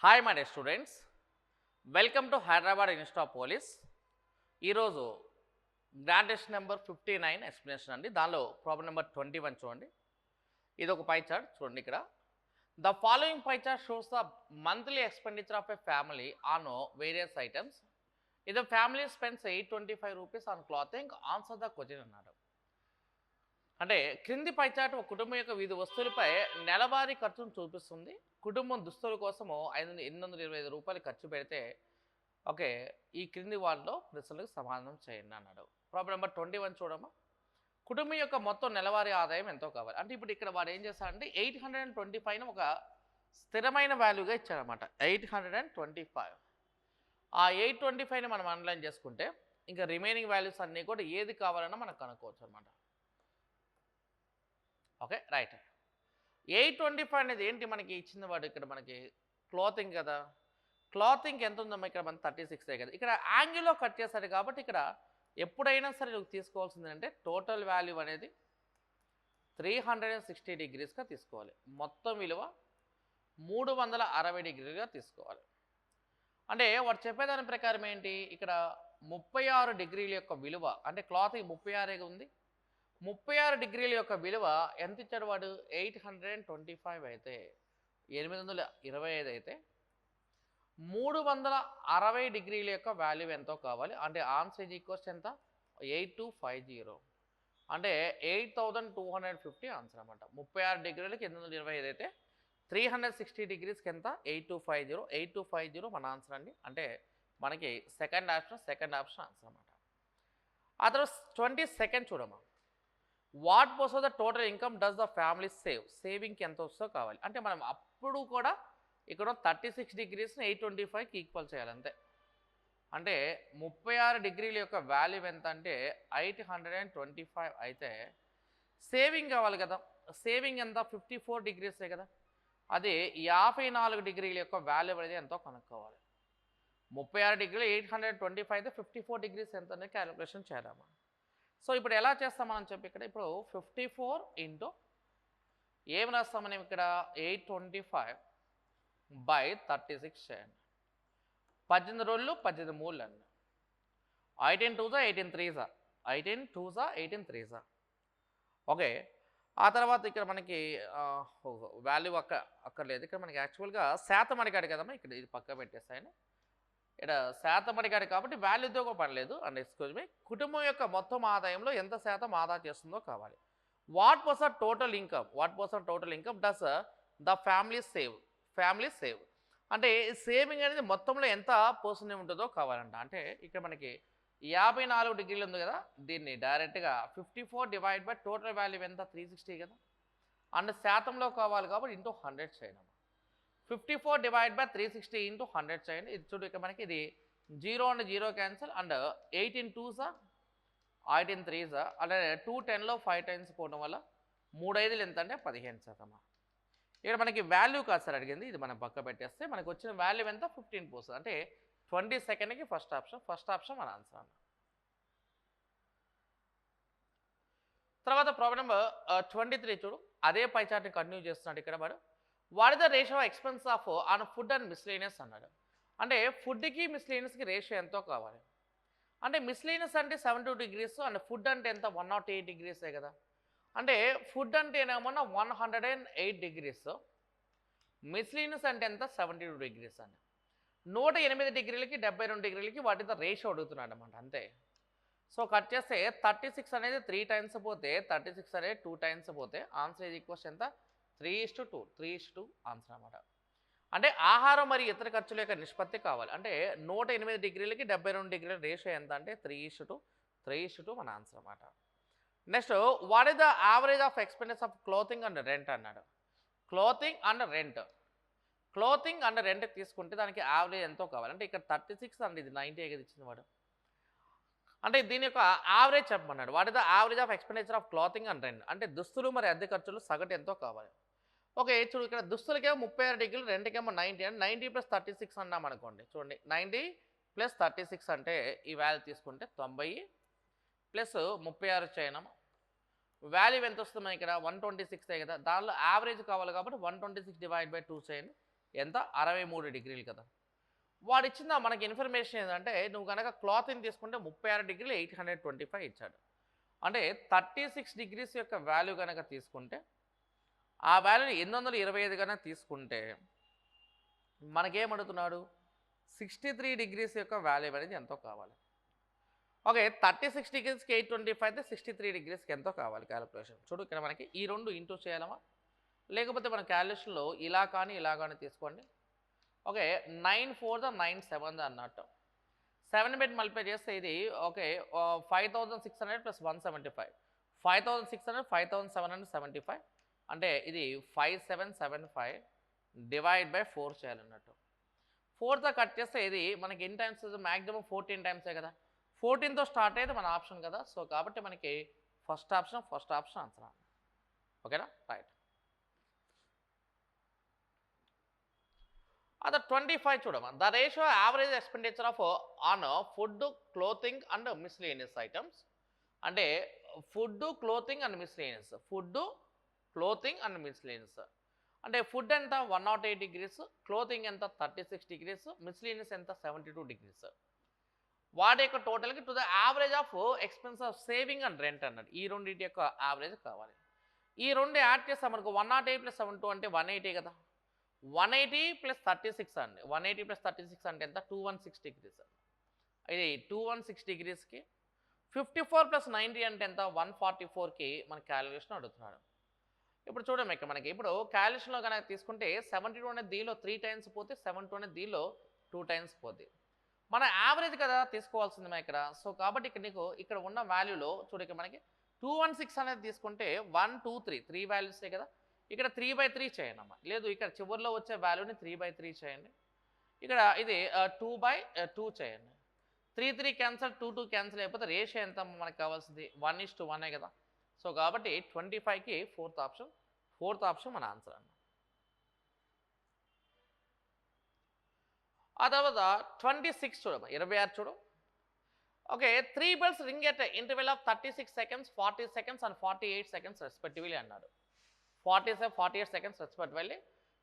Hi my dear students, welcome to Hyderabad institute of police. ఈరోజు grand test number 59 explanation అండి. దానిలో problem number 21 చూడండి. ఇది ఒక పై చార్ట్ చూడండి. ఇక్కడ the following pie chart shows the monthly expenditure of a family on various items. ఇది family spends 825 rupees on clothing, answer the question అన్నాడు. అంటే క్రింది పై చార్ట్ ఒక కుటుంబం యొక్క వివిధ వస్తువులపై నెలవారీ ఖర్చును చూపిస్తుంది. కుటుంబం దుస్తుల కోసము 825 రూపాయలు ఖర్చు పెడితే ఓకే, ఈ క్రింది వాటిలో ప్రశ్నలకు సమాధానం చేయండి అన్నాడు. ప్రాబ్లం నెంబర్ 21 చూడమ్మా. కుటుంబం యొక్క మొత్తం నెలవారీ ఆదాయం ఎంతో కావాలి అంటే ఇప్పుడు ఇక్కడ వాడు ఏం చేస్తాడంటే 825 ఒక స్థిరమైన వాల్యూగా ఇచ్చాడనమాట. 825 ఆ 825ని మనం అనలైజ్ చేసుకుంటే ఇంకా రిమైనింగ్ వాల్యూస్ అన్నీ కూడా ఏది కావాలన్నా మనం కనుక్కోవచ్చు అనమాట. Okay right. 825 అనేది ఏంటి మనకి ఇచ్చింది వాడు ఇక్కడ మనకి క్లాతింగ్ కదా. క్లాతింగ్ ఎంత ఉందమ్మా ఇక్కడ మన 36 కదా. ఇక్కడ యాంగిల్లో కట్ చేశాడు కాబట్టి ఇక్కడ ఎప్పుడైనా సరే నువ్వు తీసుకోవాల్సింది అంటే టోటల్ వాల్యూ అనేది 360 డిగ్రీస్గా తీసుకోవాలి. మొత్తం విలువ 360 డిగ్రీలుగా తీసుకోవాలి. అంటే వాడు చెప్పేదాని ప్రకారం ఏంటి ఇక్కడ 36 డిగ్రీల యొక్క విలువ అంటే క్లాతింగ్ 36 ఉంది. 36 డిగ్రీల యొక్క విలువ ఎంత ఇచ్చాడు వాడు 825 అయితే 825 అయితే 360 డిగ్రీల యొక్క వాల్యూ ఎంతో కావాలి అంటే ఆన్సర్ ఈక్వల్స్ ఎంత 8250 అంటే 8250 ఆన్సర్ అనమాట. 36 డిగ్రీలకి 825 అయితే 360 డిగ్రీస్కి ఎంత 8250 మన ఆన్సర్ అండి. అంటే మనకి సెకండ్ ఆప్షన్ ఆన్సర్ అనమాట. ఆ తర్వాత 22nd చూడమ్మా. What pose the total income does the family సేవింగ్కి ఎంత వస్తుందో కావాలి అంటే మనం అప్పుడు కూడా ఇక్కడ 36 డిగ్రీస్ని 825కి ఈక్వల్ చేయాలి అంతే. అంటే 36 డిగ్రీల యొక్క వాల్యూ ఎంత అంటే 825 అయితే సేవింగ్ కావాలి కదా. సేవింగ్ ఎంత 54 డిగ్రీసే కదా. అది 54 డిగ్రీల యొక్క వాల్యూ అనేది ఎంతో కనుక్కోవాలి. 36 డిగ్రీలు 825 అయితే 54 డిగ్రీస్ ఎంత అనేది క్యాలిక్యులేషన్ చేయాలమ్మా. సో ఇప్పుడు ఎలా చేస్తామని చెప్పి ఇక్కడ ఇప్పుడు 54 ఇంటూ ఏం రాస్తాం మనం ఇక్కడ 825/36 చేయండి. 18 రోజులు 18 మూళ్ళు అండి. 18 2 18 3 18 2 18 3 ఓకే. ఆ తర్వాత ఇక్కడ మనకి వాల్యూ అక్కర్లేదు. ఇక్కడ మనకి యాక్చువల్గా శాతం అడిగాడు కదమ్మా. ఇక్కడ ఇది పక్క పెట్టేస్తాయని ఇక్కడ శాతం అడిగాడు కాబట్టి వాల్యూతో కూడా పనిలేదు. అండ్ ఎక్స్క్యూజ్ మీ, కుటుంబం యొక్క మొత్తం ఆదాయంలో ఎంత శాతం ఆదా చేస్తుందో కావాలి. What percent total income does the family save అంటే సేవింగ్ అనేది మొత్తంలో ఎంత పర్సెంట్ ఉంటుందో కావాలంట. అంటే ఇక్కడ మనకి 54 డిగ్రీలు ఉంది కదా. దీన్ని డైరెక్ట్గా 54 డివైడ్ బై టోటల్ వాల్యూ ఎంత 360 కదా. అండ్ శాతంలో కావాలి కాబట్టి ఇంటూ 100 చేయడం. 54 డివైడ్ బై 360 ఇంటూ 100 చేయండి. ఇది చూడు ఇక్కడ మనకి ఇది 0 అండ్ 0 క్యాన్సిల్ అండ్ 18 2 18 3 అంటే 2 10లో 5 టైమ్స్ పోవడం వల్ల 3 5లు ఎంత అంటే 15%. ఇక్కడ మనకి వాల్యూ కాదు సార్ అడిగింది. ఇది మనం పక్క పెట్టేస్తే మనకు వచ్చిన వాల్యూ ఎంత 15% అంటే 22ndకి ఫస్ట్ ఆప్షన్ మన ఆన్సర్ అన్న. తర్వాత ప్రాబ్లం నెంబర్ 23 చూడు. అదే పై చార్ట్ని కంటిన్యూ చేస్తున్నాడు ఇక్కడ వాడు. What is the ratio expense of on food and miscellaneous అన్నాడు. అంటే ఫుడ్కి మిస్లేనియస్కి రేషియో ఎంతో కావాలి. అంటే మిస్లేనియస్ అంటే 72 డిగ్రీస్ అండ్ ఫుడ్ అంటే ఎంత 108 డిగ్రీసే కదా. అంటే ఫుడ్ అంటే ఏమన్నా 108 డిగ్రీస్, మిస్లేనియస్ అంటే ఎంత 72 డిగ్రీస్ అండి. 108 డిగ్రీలకి 72 డిగ్రీలకి వాటి ద రేషియో అడుగుతున్నాడు అనమాట అంతే. సో కట్ చేస్తే 36 అనేది 3 టైమ్స్ పోతే 36 అనేది 2 టైమ్స్ పోతే ఆన్సర్ ఈక్వల్స్ ఎంత 3:2 ఆన్సర్ అనమాట. అంటే ఆహారం మరియు ఇతర ఖర్చుల యొక్క నిష్పత్తి కావాలి. అంటే 108 డిగ్రీలకి 72 డిగ్రీల రేషియో ఎంత అంటే 3:2 మన ఆన్సర్ అనమాట. Next what is the average of expenditure of clothing and rent అన్నాడు. క్లోతింగ్ అండ్ రెంట్ తీసుకుంటే దానికి యావరేజ్ ఎంతో కావాలి. అంటే ఇక్కడ 36 అండి, ఇది 90 ఇచ్చింది వాడు. అంటే దీని యొక్క యావరేజ్ చెప్పమన్నాడు. What is the average of expenditure of clothing and rent అంటే దుస్తులు మరి అద్దె ఖర్చులు సగటు ఎంతో కావాలి. ఓకే చూడు ఇక్కడ దుస్తులకేమో 36 డిగ్రీలు, రెంట్కేమో 90 అంటే 90 + 36 అన్నాం అనుకోండి. చూడండి 90 + 36 అంటే ఈ వాల్యూ తీసుకుంటే 90 + 36 చేయడం వాల్యూ ఎంత వస్తుంది ఇక్కడ 126 కదా. దానిలో యావరేజ్ కావాలి కాబట్టి 126 డివైడ్ బై 2 చేయండి. ఎంత 63 డిగ్రీలు కదా. వాడు ఇచ్చిన మనకి ఇన్ఫర్మేషన్ ఏంటంటే నువ్వు కనుక క్లాత్ని తీసుకుంటే 36 డిగ్రీలు 825 ఇచ్చాడు. అంటే 36 డిగ్రీస్ యొక్క వాల్యూ కనుక తీసుకుంటే ఆ వాల్యూని 825 కనుక తీసుకుంటే మనకేమడుగుతున్నాడు 63 డిగ్రీస్ యొక్క వాల్యూ అనేది ఎంతో కావాలి. ఓకే, 36 డిగ్రీస్కి 825 అయితే 63 డిగ్రీస్కి ఎంతో కావాలి క్యాలిక్యులేషన్. చూడు ఇక్కడ మనకి ఈ రెండు ఇంటూ చేయాలమా, లేకపోతే మన క్యాలిక్యులేషన్లో ఇలా కానీ తీసుకోండి. ఓకే, 9 4 9 7 అన్నట్టు 7 పెట్టి మల్టిప్లై చేస్తే ఇది ఓకే 5600 ప్లస్ 175 5600 5775 అంటే ఇది 5775 డివైడ్ బై 4 చేయాలన్నట్టు. 4తో కట్ చేస్తే ఇది మనకి ఎన్ని టైమ్స్ మ్యాక్సిమం 14 టైమ్సే కదా. 14తో స్టార్ట్ అయితే మన ఆప్షన్ కదా. సో కాబట్టి మనకి ఫస్ట్ ఆప్షన్ ఆన్సర్. ఓకేనా, రైట్. అదే 25 చూడమా. The ratio average expenditure of on food, clothing and miscellaneous items. అంటే food, clothing and miscellaneous. Food, clothing and miscellaneous అంటే ఫుడ్ ఎంత 108 డిగ్రీస్, క్లోతింగ్ ఎంత 36 డిగ్రీస్, మిస్లేనియస్ ఎంత 72 డిగ్రీస్. వాటి యొక్క టోటల్కి to the average of expense of saving and rent అన్నట్టు ఈ రెండింటి యొక్క యావరేజ్ కావాలి. ఈ రెండు యాడ్ చేస్తే మనకు 108 ప్లస్ 72 అంటే 180 కదా. 180 ప్లస్ 36 అండి. 180 ప్లస్ 36 అంటే ఎంత 216 డిగ్రీస్. ఇది 216 డిగ్రీస్కి 54 ప్లస్ 90 అంటే ఎంత 144కి మన క్యాలిక్యులేషన్ అడుగుతున్నాడు. ఇప్పుడు చూడండి ఇక్కడ మనకి ఇప్పుడు క్యాలిక్యులేషన్లో కనుక తీసుకుంటే 72 అనేది దీనిలో 3 టైమ్స్ పోతే 72 అనేది దీనిలో 2 టైమ్స్ పోతే మన యావరేజ్ కదా తీసుకోవాల్సింది మనం ఇక్కడ. సో కాబట్టి ఇక్కడ నీకు ఇక్కడ ఉన్న వాల్యూలో చూడక మనకి 216 అనేది తీసుకుంటే 1 2 3 వాల్యూసే కదా. ఇక్కడ 3/3 చేయండి అమ్మా, లేదు ఇక్కడ చివరిలో వచ్చే వాల్యూని 3/3 చేయండి. ఇక్కడ ఇది 2/2 చేయండి. 3 3 క్యాన్సల్, 2 2 క్యాన్సల్ అయిపోతే రేషియో ఎంత మనకు కావాల్సింది 1:1 కదా. సో కాబట్టి 25కి ఫోర్త్ ఆప్షన్ మన ఆన్సర్ అన్న. ఆ తర్వాత 26 చూడమ్మా, 26 చూడు. Okay, 3 bells ring at interval of 36 seconds, 40 seconds and 48 seconds respectively అన్నాడు. 48 seconds respectively.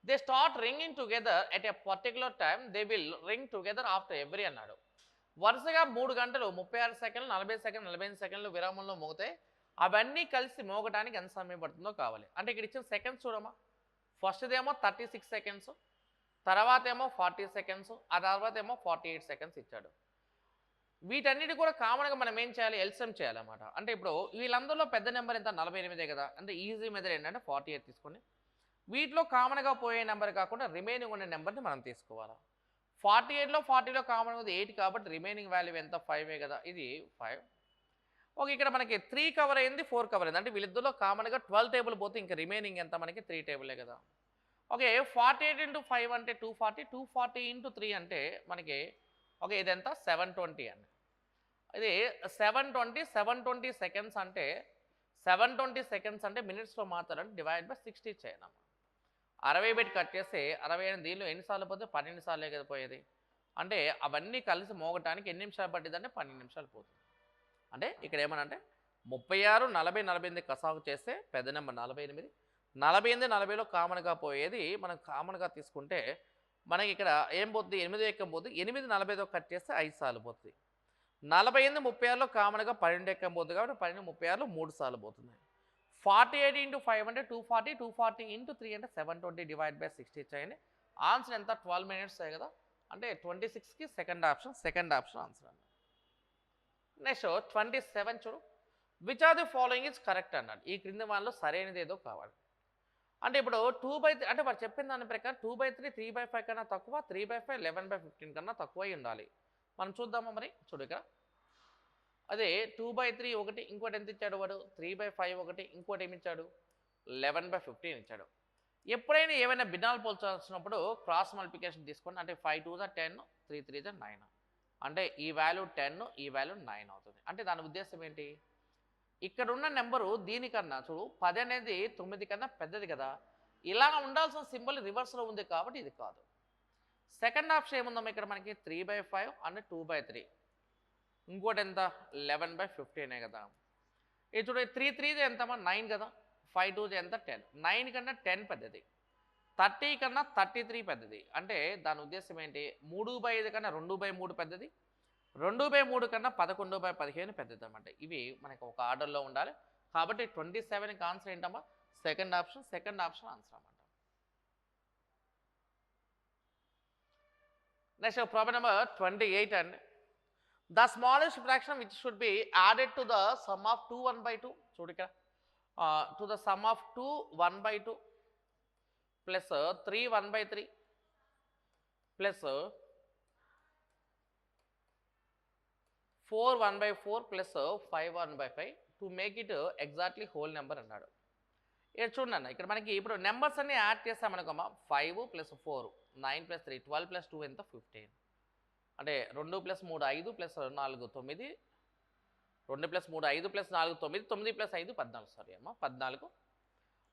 They start ringing together at a particular time, they will ring together after every అన్నాడు. వరుసగా 3 గంటలు 36 సెకండ్లు 40 సెకండ్లు 45 సెకండ్లు విరామంలో మోగుతాయి. అవన్నీ కలిసి మోగడానికి ఎంత సమయం పడుతుందో కావాలి. అంటే ఇక్కడ ఇచ్చిన సెకండ్స్ చూడమ్మా, ఫస్ట్దేమో 36 seconds, తర్వాత ఏమో 40 seconds, ఆ తర్వాత ఏమో 48 seconds ఇచ్చాడు. వీటన్నిటి కూడా కామన్గా మనం ఏం చేయాలి, ఎల్సిఎం చేయాలన్నమాట. అంటే ఇప్పుడు వీళ్ళందరిలో పెద్ద నెంబర్ ఎంత 48 కదా. అంటే ఈజీ మెథడ్ ఏంటంటే 48 తీసుకోండి. వీటిలో కామన్గా పోయే నెంబర్ కాకుండా రిమైనింగ్ ఉన్న నెంబర్ని మనం తీసుకోవాలి. 48లో 40లో కామన్గా 8 కాబట్టి రిమైనింగ్ వాల్యూ ఎంత 5 కదా. ఇది 5. ఓకే, ఇక్కడ మనకి 3 కవర్ అయింది, 4 కవర్ అయింది. అంటే వీళ్ళిద్దరిలో కామన్గా 12 టేబుల్ పోతే ఇంకా రిమైనింగ్ ఎంత మనకి 3 టేబులే కదా. ఓకే, 48 × 5 అంటే 240, 240 × 3 అంటే మనకి ఓకే ఇదెంత 720 అండి. ఇది 720 సెకండ్స్ అంటే 720 సెకండ్స్ అంటే మినిట్స్లో మాత్రం డివైడ్ బై 60 చేయనమ్మా. 60 పెట్టి కట్ చేస్తే 60 అని దీనిలో ఎన్నిసార్లు పోతే 12 సార్లే కదా పోయేది. అంటే అవన్నీ కలిసి మోగటానికి ఎన్ని నిమిషాలు పట్టింది అంటే 12 నిమిషాలు పోతుంది. అంటే ఇక్కడ ఏమనంటే 36 40 48 కసాగు చేస్తే పెద్ద నెంబర్ 48, 48 40లో కామన్గా పోయేది మనం కామన్గా తీసుకుంటే మనకి ఇక్కడ ఏం పోతుంది 8 ఎక్కం పోతుంది. 8 45తో కట్ చేస్తే 5 సార్లు పోతుంది. 48 36లో కామన్గా 12 ఎక్కం పోతుంది కాబట్టి 12 36లో 3 సార్లు పోతుంది. 48 × 5 అంటే 240, 240 × 3 అంటే 720 డివైడ్ బై 60 చేయండి. ఆన్సర్ ఎంత 12 minutes కదా. అంటే 26కి సెకండ్ ఆప్షన్ ఆన్సర్ అన్న. నెక్స్ట్ 27 చూడు. Which are the following is correct అన్నాడు. ఈ క్రింది వాళ్ళలో సరైనది ఏదో కావాలి. అంటే ఇప్పుడు 2/3 అంటే వాడు చెప్పిన దాని ప్రకారం 2/3 3/5 కన్నా తక్కువ, 3/5 11/15 కన్నా తక్కువ ఉండాలి. మనం చూద్దామా మరి. చూడు ఇక్కడ అదే 2/3 ఒకటి, ఇంకోటి ఎంత ఇచ్చాడు వాడు 3/5 ఒకటి, ఇంకోటి ఏమి ఇచ్చాడు 11/15 ఇచ్చాడు. ఎప్పుడైనా ఏమైనా భిన్నాలు పోల్చాల్సినప్పుడు క్రాస్ మల్టిప్లికేషన్ తీసుకోండి. అంటే 5 2 10, 3 3 9. అంటే ఈ వాల్యూ 10, ఈ వాల్యూ 9 అవుతుంది. అంటే దాని ఉద్దేశం ఏంటి, ఇక్కడ ఉన్న నెంబరు దీనికన్నా చూడు 10 అనేది 9 కన్నా పెద్దది కదా. ఇలా ఉండాల్సిన సింబల్ రివర్స్లో ఉంది కాబట్టి ఇది కాదు. సెకండ్ ఆప్షన్ ఏముందాం ఇక్కడ మనకి 3/5 అండ్ 2/3, ఇంకోటి ఎంత 11/15 కదా. ఇది చూడ 3 3 ఎంతమా 9 కదా. 5 2 ఎంత 10, 9 కన్నా 10 పెద్దది. 30 కన్నా 33 పెద్దది. అంటే దాని ఉద్దేశ్యం ఏంటి? 3/5 కన్నా 2/3 పెద్దది. 2/3 కన్నా 11/15 పెద్దదన్నమాట. ఇవి మనకు ఒక ఆర్డర్‌లో ఉండాలి. కాబట్టి 27కి ఆన్సర్ ఏంటమ్మా? సెకండ్ ఆప్షన్ ఆన్సర్ అన్నమాట. నెక్స్ట్ ప్రాబ్లమ్ నెంబర్ 28 అండి. The smallest fraction which should be added to the sum of 2 1/2 చూడు ఇక్కడ to the sum of 2 1/2 plus 3 1/3 plus 4 1/4 plus 5 1/5 to make it exactly whole number అన్నాడు. ఇక్కడ చూడండి ఇక్కడ మనకి ఇప్పుడు నెంబర్స్ అన్ని యాడ్ చేస్తామనుకోమా 5 ప్లస్ 4 9 ప్లస్ 3 12 ప్లస్ 2 ఎంత 15 అంటే 2 plus 3 5 plus 4 9 2 plus 3 5 plus 4 9 9 plus 5 14 sorry అమ్మా 14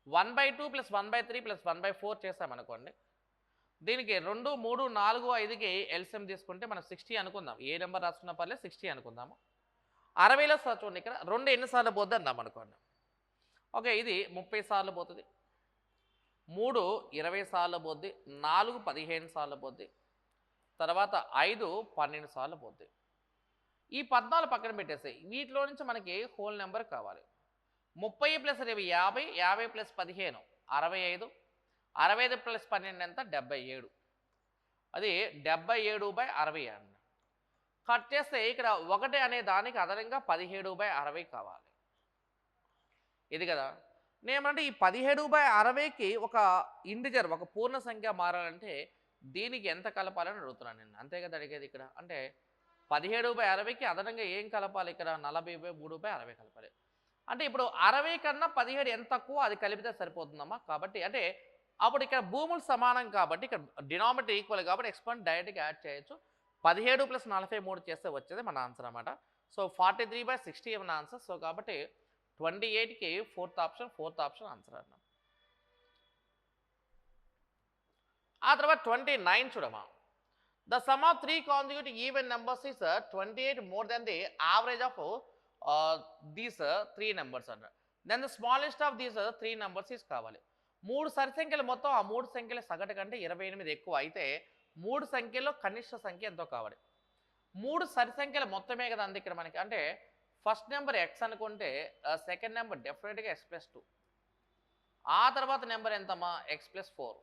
1/2 ప్లస్ 1/3 ప్లస్ 1/4 చేసామనుకోండి. దీనికి 2 3 4 5కి ఎల్సిఎం తీసుకుంటే మనం 60 అనుకుందాం. ఏ నెంబర్ రాసుకున్నా పర్లేదు 60 అనుకుందాము. 60లో చూడండి ఇక్కడ 2 ఎన్నిసార్లు పోద్ది అన్నాం అనుకోండి. ఓకే ఇది 30 సార్లు పోతుంది, 3 20 సార్లు పోద్ది, 4 15 సార్లు పోద్ది, తర్వాత 5 12 సార్లు పోద్ది. ఈ 14 పక్కన పెట్టేసి వీటిలో నుంచి మనకి హోల్ నెంబర్ కావాలి. 30 ప్లస్ 20 50, 50 ప్లస్ 15 65, 65 ప్లస్ 12 ఎంత 77. అది 77/60 అండి. కట్ చేస్తే ఇక్కడ 1 అనే దానికి అదనంగా 17/60 కావాలి. ఇది కదా నేమంటే ఈ 17/60కి ఒక ఇంటిజర్ ఒక పూర్ణ సంఖ్య మారాలంటే దీనికి ఎంత కలపాలని అడుగుతున్నాను నేను. అంతే కదా అడిగేది ఇక్కడ. అంటే 17/60కి అదనంగా ఏం కలపాలి ఇక్కడ 40/3/60 కలపాలి. అంటే ఇప్పుడు 60 కన్నా 17 ఎంత తక్కువ అది కలిపితే సరిపోతుందమ్మా. కాబట్టి అంటే అప్పుడు ఇక్కడ భూములు సమానం కాబట్టి ఇక్కడ డినామినేటర్ ఈక్వల్ కాబట్టి ఎక్స్పాండ్ డైరెక్ట్గా యాడ్ చేయొచ్చు. 17 + 43 చేస్తే వచ్చేది మన ఆన్సర్ అన్నమాట. సో 43/60 మన ఆన్సర్. సో కాబట్టి 28కి ఫోర్త్ ఆప్షన్ ఆన్సర్ అన్నాం. ఆ తర్వాత 29 చూడమా. The sum of 3 consecutive even numbers is 28 more than the average of these 3 numbers అన్నారు. Then the smallest of these 3 numbers is కావాలి. 3 సరి సంఖ్యలు మొత్తం ఆ 3 సంఖ్యల సగటు కంటే 28 ఎక్కువ అయితే 3 సంఖ్యలో కనిష్ట సంఖ్య ఎంతో కావాలి. 3 సరి సంఖ్యల మొత్తమే కదా అంది ఇక్కడ మనకి. అంటే ఫస్ట్ నెంబర్ ఎక్స్ అనుకుంటే సెకండ్ నెంబర్ డెఫినెట్గా x+2, ఆ తర్వాత నెంబర్ ఎంతమ్మా x+4.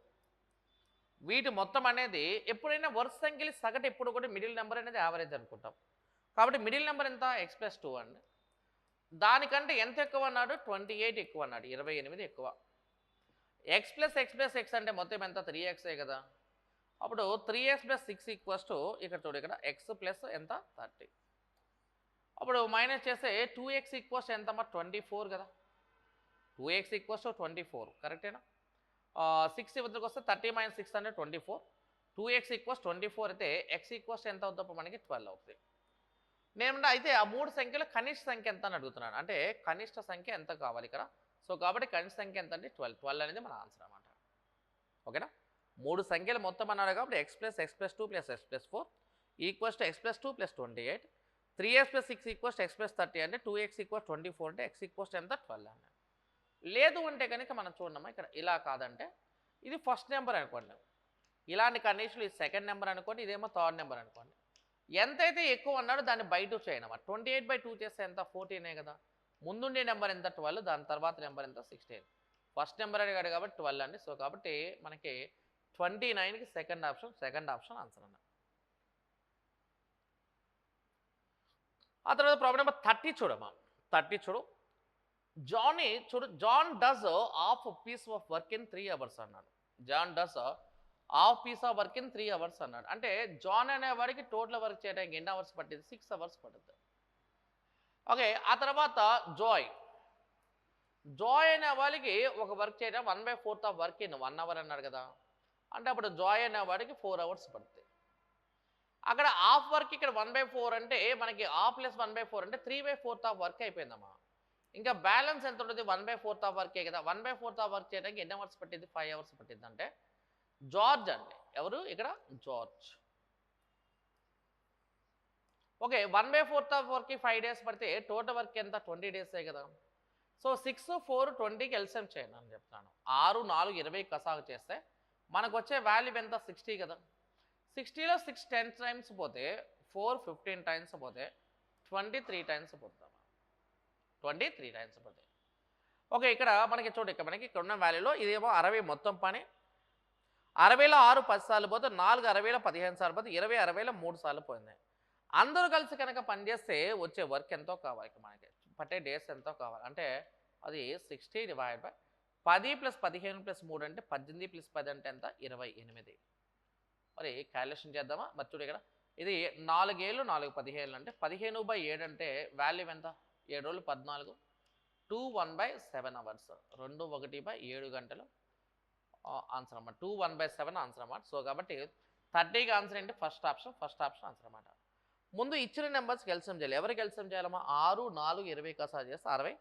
వీటి మొత్తం అనేది ఎప్పుడైనా వరుస సంఖ్యలు సగటు ఎప్పుడు కూడా మిడిల్ నెంబర్ అనేది యావరేజ్ అనుకుంటాం. కాబట్టి మిడిల్ నెంబర్ ఎంత x+2 అండి. దానికంటే ఎంత ఎక్కువ అన్నాడు 28 ఎక్కువ అన్నాడు, 28 ఎక్కువ. x+x+x అంటే మొత్తం ఎంత 3x కదా. అప్పుడు 3x + 6 ఇక్కడ చూడు ఇక్కడ x ప్లస్ ఎంత 30. అప్పుడు మైనస్ చేస్తే 2x ఎంతమ్మా 24 కదా. 2x 24 కరెక్టేనా. 6 ఇవతలకు వస్తే 30 - 6 అంటే 24. 2x 24 అయితే x ఎంత అవుతుంది మనకి 12 అవుతుంది. నేనంటే అయితే ఆ 3 సంఖ్యలో కనిష్ట సంఖ్య ఎంత అని అడుగుతున్నాను. అంటే కనిష్ట సంఖ్య ఎంత కావాలి ఇక్కడ. సో కాబట్టి కనిష్ట సంఖ్య ఎంత అంటే 12 అనేది మన ఆన్సర్ అన్నమాట. ఓకేనా. 3 సంఖ్యలు మొత్తం అన్నాడు కాబట్టి x+x+2 + x+4 x+2 + 28. 3x + 6 x+30 అంటే 2x 24 అంటే x ఎంత 12 అన్నాడు. లేదు అంటే కనుక మనం చూడమ్మా ఇక్కడ ఇలా కాదంటే ఇది ఫస్ట్ నెంబర్ అనుకోండి, ఇలాంటి కండిషన్లు ఇది సెకండ్ నెంబర్ అనుకోండి, ఇదేమో థర్డ్ నెంబర్ అనుకోండి. ఎంతైతే ఎక్కువ అన్నాడో దాన్ని బై 2 చేయనమ్మా. 28/2 చేస్తే ఎంత 14 కదా. ముందుండే నెంబర్ ఎంత 12, దాని తర్వాత నెంబర్ ఎంత 16. ఫస్ట్ నెంబర్ అడిగాడు కాబట్టి 12 అండి. సో కాబట్టి మనకి 29కి సెకండ్ ఆప్షన్ ఆన్సర్ అన్న. ఆ తర్వాత ప్రాబ్లం నెంబర్ 30 చూడమ్మా. 30 చూడు. John does half piece of work in 3 hours అన్నాడు. John does half piece of work in 3 hours అన్నాడు. అంటే జాన్ అనేవాడికి టోటల్ వర్క్ చేయడానికి ఎన్ని అవర్స్ పట్టింది 6 అవర్స్ పడుతుంది. ఓకే. ఆ తర్వాత జాయ్ అనే వాళ్ళకి ఒక వర్క్ చేయడం 1/4 ఆఫ్ వర్క్ ఇన్ 1 అవర్ అన్నాడు కదా. అంటే అప్పుడు జాయ్ అనే వాడికి 4 అవర్స్ పడుతుంది. అక్కడ హాఫ్ వర్క్ ఇక్కడ 1/4 అంటే మనకి హాఫ్ + 1/4 అంటే 3/4 ఆఫ్ వర్క్ అయిపోయిందమ్మా. ఇంకా బ్యాలెన్స్ ఎంత ఉంటుంది 1/4 ఆఫ్ వర్కే కదా. 1/4 ఆఫ్ వర్క్ చేయడానికి ఎన్ని అవర్స్ పట్టింది 5 అవర్స్ పట్టింది. అంటే జార్జ్ అండి. ఎవరు ఇక్కడ జార్జ్. ఓకే. 1/4 ఆఫ్ వర్క్కి 5 డేస్ పడితే టోటల్ వర్క్ ఎంత 20 డేసే కదా. సో 6 4 20కి ఎల్సిఎం చేయండి అని చెప్తాను. 6 4 20 కసాగు చేస్తే మనకు వచ్చే వాల్యూ ఎంత 60 కదా. 60లో 6 10 టైమ్స్ పోతే 4 15 టైమ్స్ పోతే 23 టైమ్స్ పోతాం. 23 టైమ్స్ పోతాయి. ఓకే, ఇక్కడ మనకి చూడు, ఇక్కడ ఉన్న వాల్యూలో ఇదేమో 60 మొత్తం పని. 60లో 6 10 సార్లు పోతే 4 60లో 15 సార్లు పోతే 20 60లో 3 సార్లు పోయింది. అందరూ కలిసి కనుక పనిచేస్తే వచ్చే వర్క్ ఎంతో కావాలి, మనకి పట్టే డేస్ ఎంతో కావాలి అంటే అది 60 డివైడ్ బై 10 + 15 + 3 అంటే 18 + 10 అంటే ఎంత 28. మరి క్యాలిక్యులేషన్ చేద్దామా? మరి చూడు ఇక్కడ ఇది 4 ఏళ్ళు 4 15 అంటే 15/7 అంటే వాల్యూ ఎంత 7 రోజులు 14 2/1/7 అవర్స్ 2/1/7 గంటలు ఆన్సర్ అన్నమాట. 2/1/7 ఆన్సర్ అన్నమాట. సో కాబట్టి 30కి ఆన్సర్ ఏంటి ఫస్ట్ ఆప్షన్ ఆన్సర్ అన్నమాట. ముందు ఇచ్చిన నెంబర్స్కి ఎల్సిఎం చేయాలి. ఎవరికి ఎల్సిఎం చేయాలమ్మా? 6 4 20 కసాలు చేస్తే 60.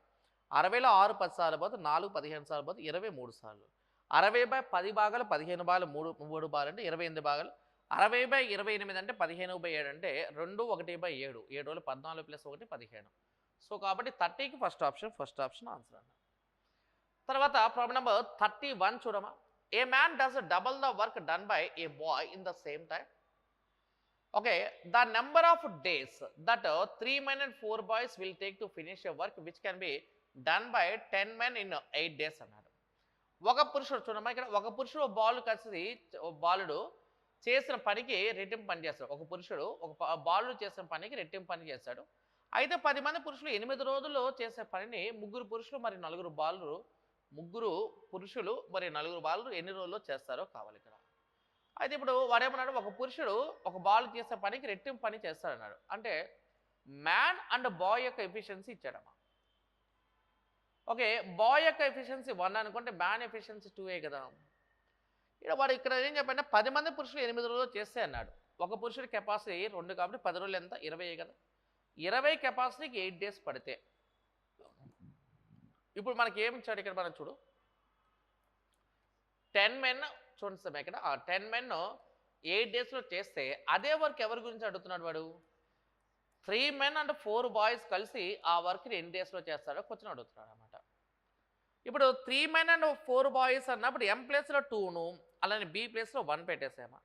60లో 6 10 సార్లు పోతే 4 15 సార్లు పోతే 23 సార్లు. 60/10 భాగాలు 15 భాగాలు 3 భాగాలు అంటే 28 భాగాలు. 60/28 అంటే 15/7 అంటే 2/1/7 7 రోజులు 14 + 1 15. సో కాబట్టి 30కి ఫస్ట్ ఆప్షన్ ఆన్సర్ అన్న. తర్వాత ప్రాబ్లం నెంబర్ 31 చూడమా. A man does double the work done by a boy in the same time. Okay, the number of days that 3 men and 4 boys will take to finish a work which can be done by 10 men in 8 days అన్నాడు. ఒక పురుషుడు చూడమ్మా, ఇక్కడ ఒక పురుషుడు బాలుడు చేసిన పనికి రెట్టింపు పని చేస్తాడు. ఒక పురుషుడు బాలుడు చేసిన పనికి రెట్టింపు పని చేస్తాడు. అయితే 10 మంది పురుషులు 8 రోజుల్లో చేసే పనిని 3 పురుషులు మరి 4 బాలురు 3 పురుషులు మరి 4 బాలురు ఎన్ని రోజుల్లో చేస్తారో కావాలి ఇక్కడ. అయితే ఇప్పుడు వాడేమన్నాడు, ఒక పురుషుడు ఒక బాల్ చేసే పనికి రెట్టింపు పని చేస్తాడన్నాడు. అంటే మ్యాన్ అండ్ బాయ్ యొక్క ఎఫిషియన్సీ ఇచ్చాడమ్మా. ఓకే, బాయ్ యొక్క ఎఫిషియన్సీ 1 అనుకుంటే మ్యాన్ ఎఫిషియన్సీ 2 కదా. ఇక్కడ ఏం చెప్పంటే 10 మంది పురుషులు 8 రోజులు చేస్తే అన్నాడు. ఒక పురుషుడి కెపాసిటీ 2 కాబట్టి 10 రోజులు ఎంత 20 కదా. 20 కెపాసిటీకి 8 డేస్ పడితే ఇప్పుడు మనకి ఏమి ఇచ్చాడు ఇక్కడ మనం చూడు. 10 men చూడండి సార్ ఇక్కడ 10 men 8 డేస్లో చేస్తే అదే వర్క్ ఎవరి గురించి అడుగుతున్నాడు వాడు? 3 men and 4 boys కలిసి ఆ వర్క్ని ఎన్ని డేస్లో చేస్తాడో క్వశ్చన్ అడుగుతున్నాడు అనమాట. ఇప్పుడు 3 men and 4 boys అన్నప్పుడు M ప్లేస్లో 2ను అలానే B ప్లేస్లో 1 పెట్టేసామా.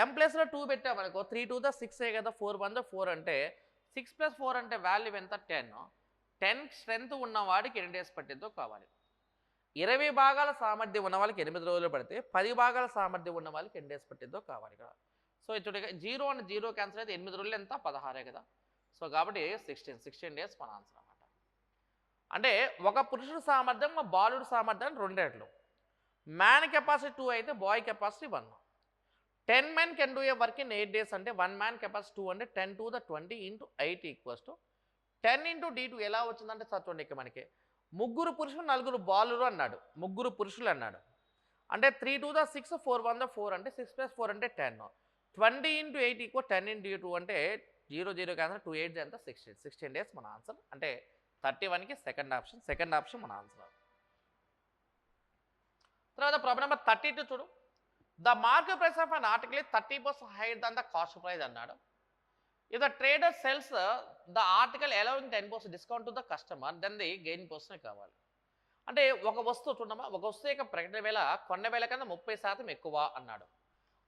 M ప్లేస్లో 2 పెట్టామనుకో 3 2 ద 6 కదా, 4 1 4 అంటే 6 + 4 అంటే వాల్యూ ఎంత 10. 10 స్ట్రెంత్ ఉన్న వాడికి ఎన్ని డేస్ పట్టిద్దో కావాలి. 20 భాగాల సామర్థ్యం ఉన్న వాళ్ళకి 8 రోజులు పడితే 10 భాగాల సామర్థ్యం ఉన్న వాళ్ళకి ఎన్ని డేస్ పట్టిద్దో కావాలి ఇక్కడ. సో చూడ 0 and 0 క్యాన్సిల్ అయితే 8 రోజులు ఎంత 16 కదా. సో కాబట్టి 16 డేస్ మన ఆన్సర్ అన్నమాట. అంటే ఒక పురుషుడు సామర్థ్యం బాలుడు సామర్థ్యం 2 రెట్లు. మ్యాన్ కెపాసిటీ 2 అయితే bye capacity 1. 10 men can do a work in 8 days అంటే 1 man కెపాసిటీ 2 అంటే 10 to the 20 into 8 equals to 10 into D2 ఎలా వచ్చిందంటే చూడండి ఇక్కడ మనకి 3 పురుషులు 4 బాలురు అన్నాడు. 3 పురుషులు అన్నాడు అంటే 3 2 ద 6 4 1 ద 4 అంటే 6 + 4 అంటే 10. 20 into 8 ఈక్వల్ 10 into 2 అంటే 0 0 క్యాన్సర్ 2 8 ఎంత 16 డేస్ మన ఆన్సర్. అంటే 31కి సెకండ్ ఆప్షన్ మన ఆన్సర్. తర్వాత ప్రాబ్లం నెంబర్ 32 చూడు. The market price of an article 30% higher than the cost price అన్నాడు. If the trader sells the article allowing 10% discount to the customer then the gain person కావాలి. అంటే ఒక వస్తువు చూడమ్మా, ఒక వస్తువు యొక్క ప్రకటన వేళ కొన్న వేళ కన్నా 30% ఎక్కువ అన్నాడు.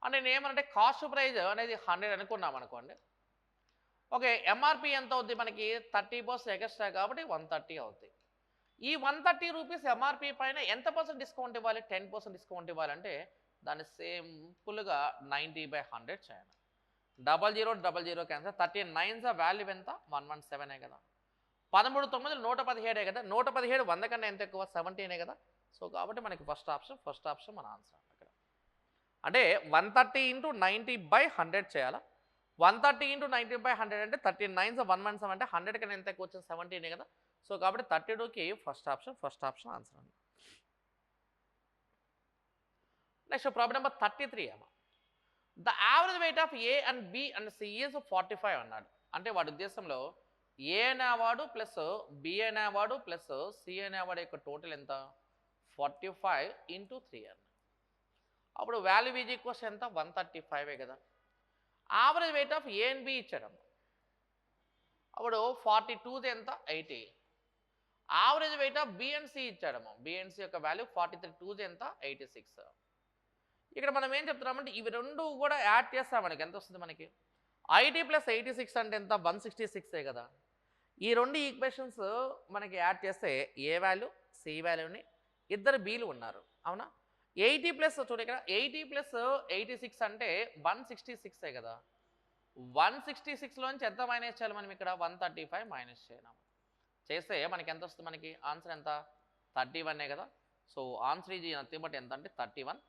అంటే నేను ఏమనంటే కాస్ట్ ప్రైజ్ అనేది 100 అనుకున్నాం అనుకోండి. ఓకే, ఎంఆర్పి ఎంత అవుద్ది మనకి 30% ఎక్స్ట్రా కాబట్టి 130 అవుద్ది. ఈ 130 రూపీస్ ఎంఆర్పి పైన ఎంత % డిస్కౌంట్ ఇవ్వాలి? 10% డిస్కౌంట్ ఇవ్వాలంటే దాన్ని సింపుల్గా 90/100 చేయాలి. 00 00 క్యాన్సర్ 39 వాల్యూ ఎంత 117 కదా. 13 9 117 కదా. 117 100 కన్నా ఎంత ఎక్కువ 17 కదా. సో కాబట్టి మనకి ఫస్ట్ ఆప్షన్ మన ఆన్సర్ అక్కడ. అంటే 130 into 90/100 చేయాలా. 130 into 90/100 అంటే 39 117 అంటే 100 కన్నా ఎంత ఎక్కువ వచ్చింది 17 కదా. సో కాబట్టి 32కి ఫస్ట్ ఆప్షన్ ఆన్సర్ అండి. నెక్స్ట్ ప్రాబ్లం నెంబర్ 33 అమ్మ. The average weight of A and B and C is 45 అన్నాడు. అంటే వాడి ఉద్దేశంలో ఏ అనేవాడు ప్లస్ బి అనేవాడు ప్లస్ సి అనేవాడు యొక్క టోటల్ ఎంత 45 into 3 అన్న. అప్పుడు వాల్యూ ఈజ్ ఈక్వల్స్ ఎంత 135 కదా. Average weight of A and B ఇచ్చాడమ్మ. అప్పుడు 42 ఎంత 80. Average weight of B and C ఇచ్చాడమ్మ. బి అండ్ సి యొక్క వాల్యూ 43 2 ఎంత 86. ఇక్కడ మనం ఏం చెప్తున్నామంటే ఇవి రెండు కూడా యాడ్ చేస్తాం మనకి ఎంత వస్తుంది మనకి 80 ప్లస్ 86 అంటే ఎంత 166 కదా. ఈ రెండు ఈక్వేషన్స్ మనకి యాడ్ చేస్తే ఏ వాల్యూ సి వాల్యూని ఇద్దరు బీలు ఉన్నారు అవునా. 80 ప్లస్ చూడండి ఇక్కడ 80 ప్లస్ 86 అంటే 166 కదా. 166లోంచి ఎంత మైనస్ చేయాలి మనం ఇక్కడ 135 మైనస్ చేయడం చేస్తే మనకి ఎంత వస్తుంది మనకి ఆన్సర్ ఎంత 31 కదా. So answer is nothing but ఎంత అంటే 31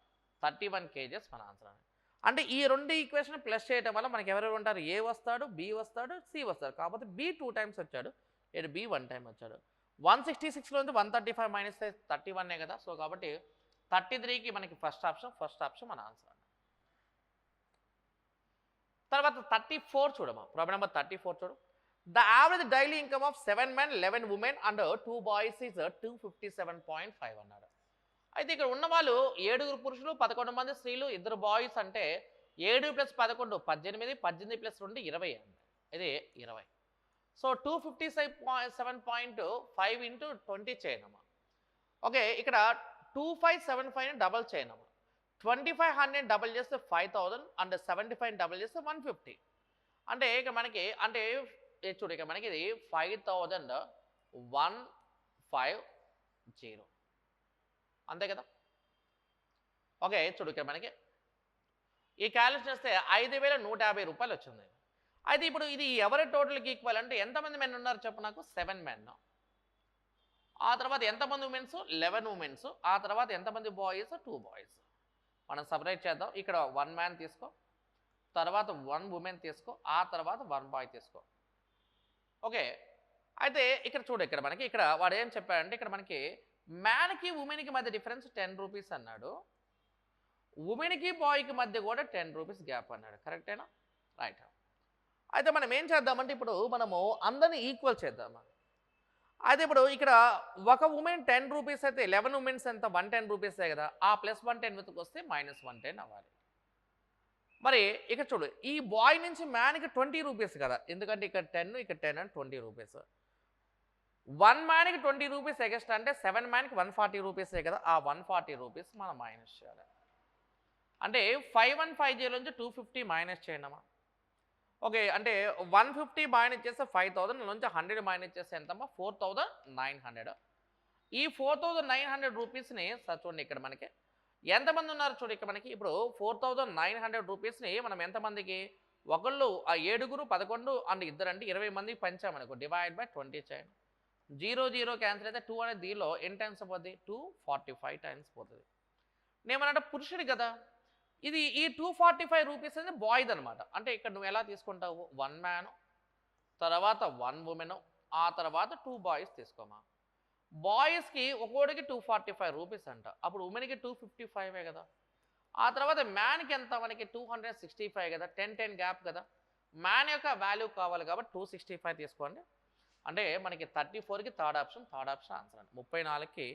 kgs మన ఆన్సర్ అని. అంటే ఈ రెండు ఈక్వేషన్ ప్లస్ చేయడం వల్ల మనకి ఎవరెవరు ఉంటారు ఏ వస్తాడు బి వస్తాడు సి వస్తాడు. కాకపోతే బి 2 టైమ్స్ వచ్చాడు ఇక్కడ బి 1 టైం వచ్చాడు. 166లోంచి 135 మైనస్ 31 కదా. సో కాబట్టి 33కి మనకి ఫస్ట్ ఆప్షన్ మన ఆన్సర్. తర్వాత 34 చూడమా ప్రాబ్లం నెంబర్ 34 చూడు. The average daily income of 7 men 11 women and 2 boys is 257.5 అన్నాడు. అయితే ఇక్కడ ఉన్న వాళ్ళు 7 పురుషులు 11 మంది స్త్రీలు 2 బాయ్స్ అంటే 7 + 11 18 18 + 2 20 అండి. ఇది 20. So 257.5 into 20 చేయనమ్మా. ఓకే ఇక్కడ 2575 డబల్ చేయనమ్మా. 2500 డబల్ చేస్తే 5000 అండ్ 75 డబల్ చేస్తే 150. అంటే ఇక మనకి అంటే చూడు ఇక మనకి ఇది 5150 అంతే కదా. ఓకే చూడు ఇక్కడ మనకి ఈ క్యాలిక్యులేట్ చేస్తే 5150 రూపాయలు వచ్చింది. అయితే ఇప్పుడు ఇది ఎవరి టోటల్కి ఈక్వల్ అంటే ఎంతమంది మెన్ ఉన్నారు చెప్పు నాకు 7 men. ఆ తర్వాత ఎంతమంది ఉమెన్స్ 11 ఉమెన్స్. ఆ తర్వాత ఎంతమంది బాయ్స్ 2 బాయ్స్. మనం సపరేట్ చేద్దాం. ఇక్కడ 1 man తీసుకో, తర్వాత 1 woman తీసుకో, ఆ తర్వాత 1 boy తీసుకో. ఓకే అయితే ఇక్కడ చూడు ఇక్కడ మనకి ఇక్కడ వాడు ఏం చెప్పాడంటే ఇక్కడ మనకి మ్యాన్కి ఉమెన్కి మధ్య డిఫరెన్స్ 10 రూపీస్ అన్నాడు. ఉమెన్కి బాయ్కి మధ్య కూడా 10 రూపీస్ గ్యాప్ అన్నాడు. కరెక్టేనా రైట్. అయితే మనం ఏం చేద్దామంటే ఇప్పుడు మనము అందరినీ ఈక్వల్ చేద్దామా. అయితే ఇప్పుడు ఇక్కడ ఒక ఉమెన్ 10 రూపీస్ అయితే 11 ఉమెన్స్ ఎంత 110 రూపీసే కదా. ఆ ప్లస్ 110 విత్కి వస్తే -110 అవ్వాలి. మరి ఇక్కడ చూడు ఈ బాయ్ నుంచి మ్యాన్కి 20 రూపీస్ కదా. ఎందుకంటే ఇక్కడ 10 ఇక్కడ 10 అండ్ 20 రూపీస్. 1 మ్యాన్కి 20 రూపీస్ ఎగస్ట్రా అంటే 7 మ్యాన్కి 140 రూపీసే కదా. ఆ 140 రూపీస్ మనం మైనస్ చేయాలి. అంటే 5150 నుంచి 250 మైనస్ చేయండమ్మా. ఓకే అంటే 150 మైనస్ చేస్తే 5000 నుంచి 100 మైనస్ చేస్తే ఎంతమ్మా 4900. ఈ 4900 రూపీస్ని చూడండి ఇక్కడ మనకి ఎంతమంది ఉన్నారు చూడు ఇక్కడ మనకి ఇప్పుడు 4900 రూపీస్ని మనం ఎంతమందికి ఒకళ్ళు 7 11 అండ్ 2 అంటే 20 మందికి పంచామనుకో డివైడ్ బై 20 చేయండి. 0 0 క్యాన్సిల్ అయితే 2 అనేది దీనిలో ఎన్ని టైమ్స్ పోతుంది 245 టైమ్స్ పోతుంది. నేమనంటే పురుషుడు కదా. ఇది ఈ 245 రూపీస్ అనేది బాయ్ది అనమాట. అంటే ఇక్కడ నువ్వు ఎలా తీసుకుంటావు 1 man తర్వాత 1 woman ఆ తర్వాత 2 boys తీసుకోమా. బాయ్స్కి ఒక్కోడికి 245 రూపీస్ అంట. అప్పుడు ఉమెన్కి 255 కదా. ఆ తర్వాత మ్యాన్కి ఎంత మనకి 265 కదా. 10 గ్యాప్ కదా. మ్యాన్ యొక్క వాల్యూ కావాలి కాబట్టి 265 తీసుకోండి. అంటే మనకి 34కి థర్డ్ ఆప్షన్ ఆన్సర్ అండి. 34కి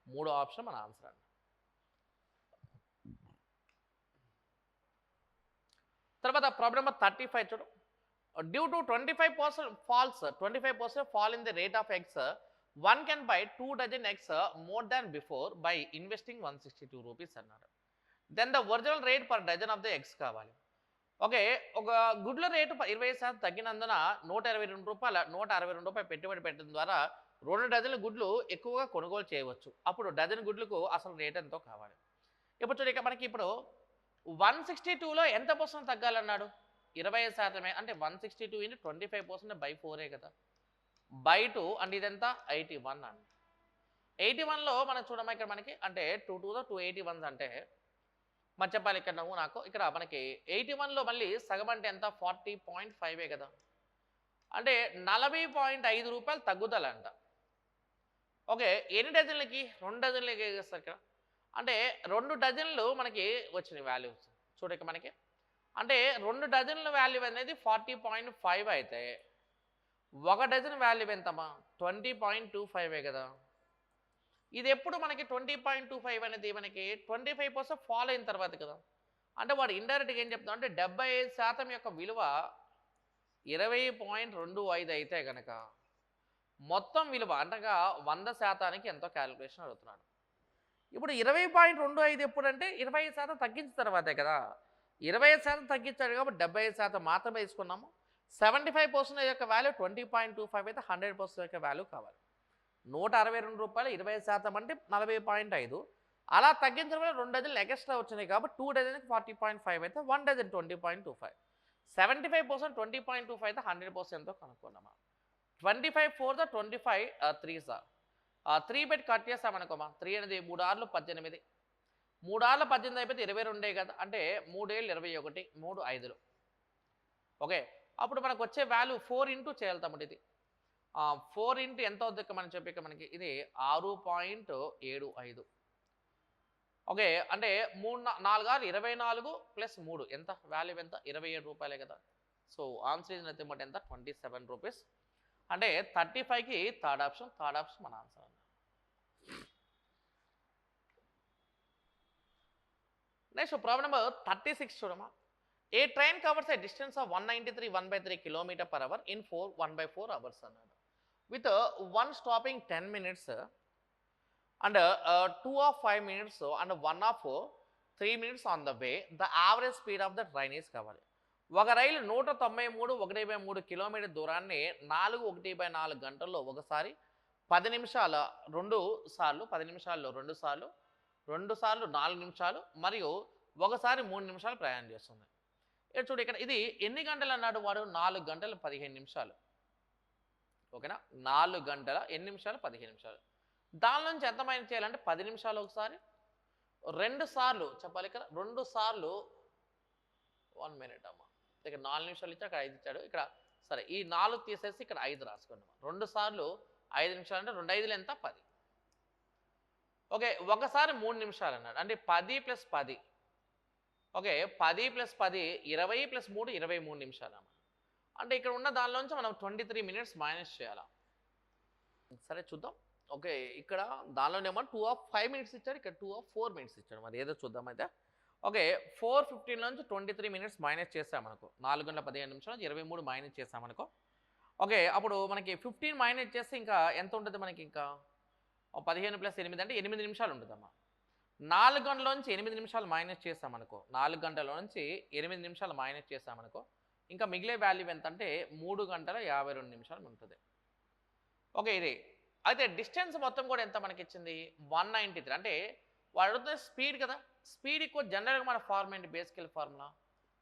3వ ఆప్షన్ మన ఆన్సర్ అండి. తర్వాత ప్రాబ్లం నెంబర్ 35 చూడు. Due to 25% fall in the rate of eggs, one can buy 2 dozen eggs more than before by investing 162 rupees అన్నారు. Then the original rate per dozen of the eggs కావాలి. Okay ఒక గుడ్ల rate 20% తగ్గినందున 122 రూపాయలు పెట్టుబడి పెట్టడం ద్వారా 2 డజన్ల గుడ్లు ఎక్కువగా కొనుగోలు చేయవచ్చు. అప్పుడు డజన్ గుడ్లకు అసలు రేట్ ఎంతో కావాలి. ఇప్పుడు చూడ మనకి ఇప్పుడు 162లో ఎంత పర్సెంట్ తగ్గాలన్నాడు 20%. అంటే 162 into 25% by 4 కదా. by 2 అంటే ఇదంతా 81 అండి. 81లో మనం చూడమ్మా ఇక్కడ మనకి అంటే 2 281 అంటే మరి చెప్పాలి ఇక్కడ నువ్వు నాకు ఇక్కడ మనకి 81లో మళ్ళీ సగం అంటే ఎంత 40.5 కదా. అంటే 40.5 రూపాయలు తగ్గుదలంట. ఓకే ఎన్ని డజన్లకి 2 డజన్లకి వేస్తారు ఇక్కడ. అంటే 2 డజన్లు మనకి వచ్చిన వాల్యూస్ చూడక మనకి అంటే 2 డజన్ల వాల్యూ అనేది 40.5 అయితే 1 డజన్ వాల్యూ ఎంతమ్మా 20.25 కదా. ఇది ఎప్పుడు మనకి 20.25 అనేది మనకి 25% ఫాల్ అయిన తర్వాత కదా. అంటే వాడు ఇండైరెక్ట్గా ఏం చెప్తాం అంటే 75% యొక్క విలువ 20.25 అయితే కనుక మొత్తం విలువ అంటగా 100%కి ఎంతో క్యాలిక్యులేషన్ అడుగుతున్నాడు. ఇప్పుడు 20.25 ఎప్పుడంటే 25% తగ్గించిన తర్వాతే కదా. 25% తగ్గించాడు కాబట్టి 75% మాత్రమే తీసుకున్నాము. 75% యొక్క వాల్యూ 20.25 అయితే 100% యొక్క వాల్యూ కావాలి. రూ. 162 25% అంటే 40.5. అలా తగ్గించడం వల్ల 2 డజన్లు ఎక్స్ట్రా వచ్చినాయి కాబట్టి 2 డజన్కి 40.5 అయితే 1 డజన్ 20.25. 75% 20.25 అయితే 100% ఎంతో కనుక్కున్నామా. 25 4 25 3 3 పెట్టి కట్ చేస్తామనుకోమా. 3 అనేది 3 6 18. 3 6 18 అయిపోతే 22 కదా. అంటే 3 7 21 3 5. ఓకే, అప్పుడు మనకు వచ్చే వాల్యూ 4 ఇంటూ చేయాలి తమ్ముడు. ఇది 4 ఇంటూ ఎంత అవుతుంది మనం చెప్పి మనకి ఇది 6.75. ఓకే, అంటే 3 4 6 24 ప్లస్ 3 ఎంత వాల్యూ ఎంత రూ. 27 కదా. So answer is nothing but ఎంత 27 రూపీస్. అంటే 35కి థర్డ్ ఆప్షన్ మన ఆన్సర్ అన్న. నెక్స్ట్ ప్రాబ్లం నెంబర్ 36 చూడమా. A train covers a distance of 193 1/3 km/h in 1/4 hours అన్నాడు. With 1 stopping 10 minutes and 2 of 5 minutes and 1 of 3 minutes on the way. The average speed of the train is కావాలి. ఒక రైలు 193 1/3 kilometre దూరాన్ని 4 గంటల్లో ఒకసారి 10 నిమిషాల 2 సార్లు 10 నిమిషాల్లో 2 సార్లు 2 సార్లు 4 నిమిషాలు మరియు ఒకసారి 3 నిమిషాలు ప్రయాణం చేస్తుంది. చూడు ఇక్కడ ఇది ఎన్ని గంటలు అన్నాడు వాడు. 4 గంటల 15 నిమిషాలు. ఓకేనా, 4 గంటల ఎన్ని నిమిషాలు 15 నిమిషాలు. దాని నుంచి ఎంత మైనస్ చేయాలంటే 10 నిమిషాలు ఒకసారి 2 సార్లు చెప్పాలి. ఇక్కడ 2 సార్లు 1 minute అమ్మ. ఇక్కడ 4 నిమిషాలు ఇచ్చాడు, అక్కడ 5 ఇచ్చాడు. ఇక్కడ సరే ఈ 4 తీసేసి ఇక్కడ 5 రాసుకున్నాం. 2 సార్లు 5 నిమిషాలు అంటే 2 5లు ఎంత 10. ఓకే, ఒకసారి 3 నిమిషాలు అన్నాడు అంటే 10 + 10. ఓకే, 10 + 10 20 + 3 23 నిమిషాలు అమ్మ. అంటే ఇక్కడ ఉన్న దానిలోంచి మనం 23 minutes మైనస్ చేయాలి. సరే చూద్దాం. ఓకే, ఇక్కడ దానిలోనేమో 2 of 5 minutes ఇచ్చాడు, ఇక్కడ 2 of 4 minutes ఇచ్చాడు. మరి ఏదో చూద్దాం అయితే. ఓకే, 4:15 నుంచి 23 minutes మైనస్ చేసామనుకో. 4 గంటల 15 నిమిషాలు 23 మైనస్ చేసామనుకో. ఓకే, అప్పుడు మనకి 15 మైనస్ చేస్తే ఇంకా ఎంత ఉంటుంది మనకి. ఇంకా 15 + 8 అంటే 8 నిమిషాలు ఉంటుందమ్మా. 4 గంటల నుంచి 8 నిమిషాలు మైనస్ చేసామనుకో. 4 గంటల నుంచి 8 నిమిషాలు మైనస్ చేసామనుకో. ఇంకా మిగిలే వాల్యూ ఎంత అంటే 3 గంటల 52 నిమిషాలు ఉంటుంది. ఓకే, ఇది అయితే డిస్టెన్స్ మొత్తం కూడా ఎంత మనకి ఇచ్చింది 193. అంటే వాడు అడుగుతున్న స్పీడ్ కదా. స్పీడ్ ఎక్కువ జనరల్గా మన formula basic formula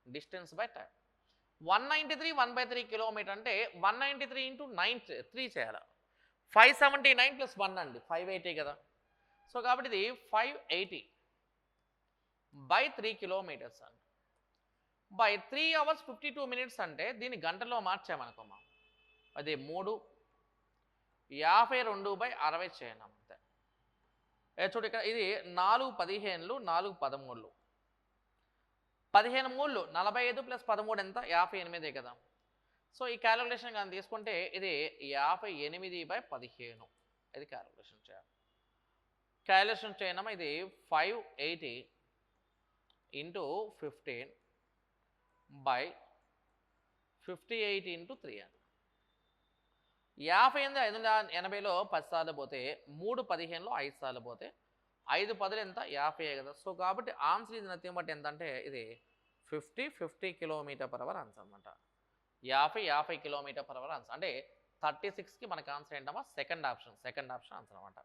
distance by time. 193 1/3 kilometer అంటే 193 ఇంటూ 3 చేయాలి. 579 + 1 అండి 580 కదా. సో కాబట్టి ఇది 580/3 కిలోమీటర్స్ అండి. బై 3 hours 52 minutes అంటే దీన్ని గంటలో మార్చామనుకోమా. అది 352/60 చేయండి అంతే. చూడు ఇక్కడ ఇది 4 15 4 13 15 3 45 + 13 ఎంత 58 కదా. సో ఈ క్యాలిక్యులేషన్ కానీ తీసుకుంటే ఇది 58/15 ఇది క్యాలిక్యులేషన్ చేయాలి. క్యాలిక్యులేషన్ చేయనమా. ఇది 580 × 15/58 × 3 అండి. 58 580లో 10 సార్లు పోతే 3 15లో 5 సార్లు పోతే 5 10 ఎంత 50 కదా. సో కాబట్టి ఆన్సర్ ఇది నథింగ్ బట్ ఎంత అంటే ఇది 50 km/h ఆన్సర్ అనమాట. 50 km/h ఆన్సర్ అంటే 36కి మనకి ఆన్సర్ ఏంటమ్మా సెకండ్ ఆప్షన్ ఆన్సర్ అనమాట.